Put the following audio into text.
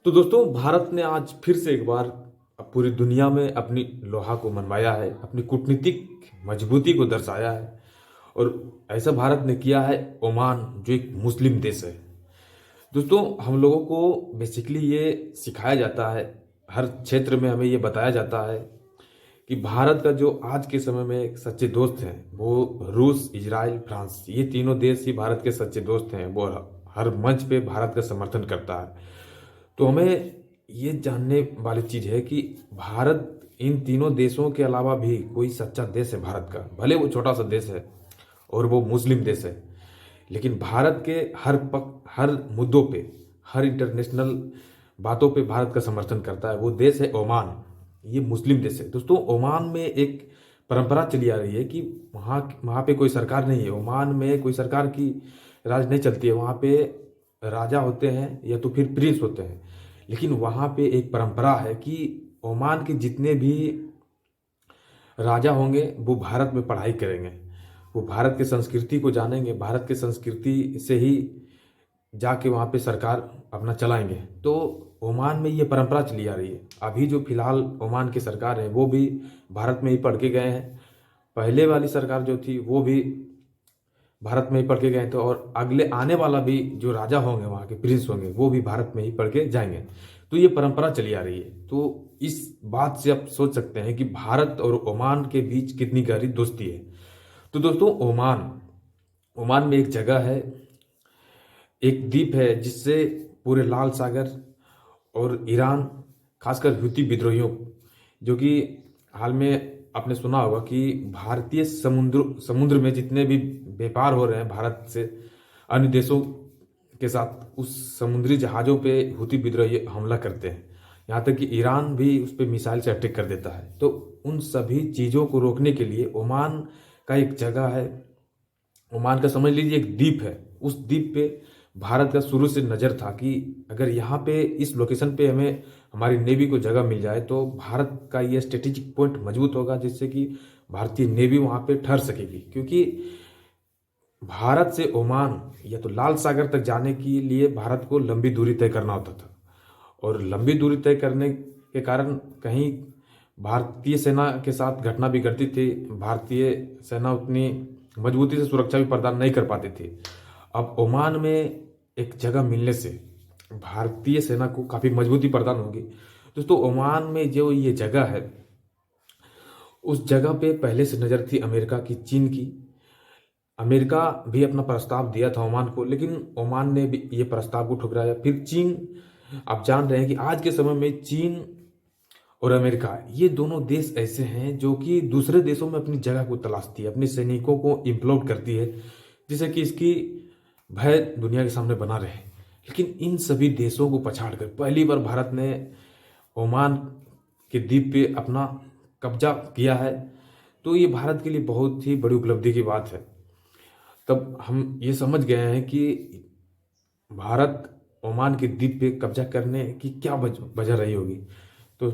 तो दोस्तों भारत ने आज फिर से एक बार पूरी दुनिया में अपनी लोहा को मनवाया है, अपनी कूटनीतिक मजबूती को दर्शाया है। और ऐसा भारत ने किया है ओमान, जो एक मुस्लिम देश है। दोस्तों हम लोगों को बेसिकली ये सिखाया जाता है, हर क्षेत्र में हमें ये बताया जाता है कि भारत का जो आज के समय में सच्चे दोस्त हैं वो रूस, इजराइल, फ्रांस, ये तीनों देश ही भारत के सच्चे दोस्त हैं। वो हर मंच पे भारत का समर्थन करता है। तो हमें ये जानने वाली चीज है कि भारत इन तीनों देशों के अलावा भी कोई सच्चा देश है भारत का, भले वो छोटा सा देश है और वो मुस्लिम देश है, लेकिन भारत के हर मुद्दों पे, हर इंटरनेशनल बातों पे भारत का समर्थन करता है। वो देश है ओमान। ये मुस्लिम देश है। दोस्तों ओमान में एक परंपरा चली आ रही है कि वहाँ वहाँ पे कोई सरकार नहीं है। ओमान में कोई सरकार की राज नहीं चलती है। वहाँ पे राजा होते हैं या तो फिर प्रिंस होते हैं। लेकिन वहाँ पे एक परंपरा है कि ओमान के जितने भी राजा होंगे वो भारत में पढ़ाई करेंगे, वो भारत के संस्कृति को जानेंगे, भारत के संस्कृति से ही जाके वहाँ पे सरकार अपना चलाएंगे। तो ओमान में ये परंपरा चली आ रही है। अभी जो फिलहाल ओमान की सरकार है वो भी भारत में ही पढ़ के गए हैं। पहले वाली सरकार जो थी वो भी भारत में ही पढ़ के गए थे, और अगले आने वाला भी जो राजा होंगे, वहाँ के प्रिंस होंगे, वो भी भारत में ही पढ़ के जाएंगे। तो ये परंपरा चली आ रही है। तो इस बात से आप सोच सकते हैं कि भारत और ओमान के बीच कितनी गहरी दोस्ती है। तो दोस्तों ओमान ओमान में एक जगह है, एक द्वीप है जिससे पूरे लाल सागर और ईरान, खासकर हुती विद्रोहियों, जो कि हाल में आपने सुना होगा कि भारतीय समुद्र समुद्र में जितने भी व्यापार हो रहे हैं भारत से अन्य देशों के साथ, उस समुद्री जहाज़ों पे हुती विद्रोही हमला करते हैं। यहाँ तक कि ईरान भी उस पर मिसाइल से अटैक कर देता है। तो उन सभी चीज़ों को रोकने के लिए ओमान का एक जगह है। ओमान का समझ लीजिए एक द्वीप है। उस द्वीप पे भारत का शुरू से नज़र था कि अगर यहाँ पे इस लोकेशन पे हमें हमारी नेवी को जगह मिल जाए तो भारत का ये स्ट्रेटेजिक पॉइंट मजबूत होगा, जिससे कि भारतीय नेवी वहाँ पे ठहर सकेगी। क्योंकि भारत से ओमान या तो लाल सागर तक जाने के लिए भारत को लंबी दूरी तय करना होता था, और लंबी दूरी तय करने के कारण कहीं भारतीय सेना के साथ घटना भी घटती थी। भारतीय सेना उतनी मजबूती से सुरक्षा भी प्रदान नहीं कर पाती थी। अब ओमान में एक जगह मिलने से भारतीय सेना को काफ़ी मजबूती प्रदान होगी। दोस्तों ओमान में जो ये जगह है, उस जगह पे पहले से नज़र थी अमेरिका की, चीन की। अमेरिका भी अपना प्रस्ताव दिया था ओमान को, लेकिन ओमान ने भी ये प्रस्ताव को ठुकराया। फिर चीन, आप जान रहे हैं कि आज के समय में चीन और अमेरिका, ये दोनों देश ऐसे हैं जो कि दूसरे देशों में अपनी जगह को तलाशती है, अपने सैनिकों को इम्प्लोड करती है, जिससे कि इसकी भय दुनिया के सामने बना रहे। लेकिन इन सभी देशों को पछाड़कर पहली बार भारत ने ओमान के द्वीप पे अपना कब्जा किया है। तो ये भारत के लिए बहुत ही बड़ी उपलब्धि की बात है। तब हम ये समझ गए हैं कि भारत ओमान के द्वीप पे कब्जा करने की क्या वजह रही होगी। तो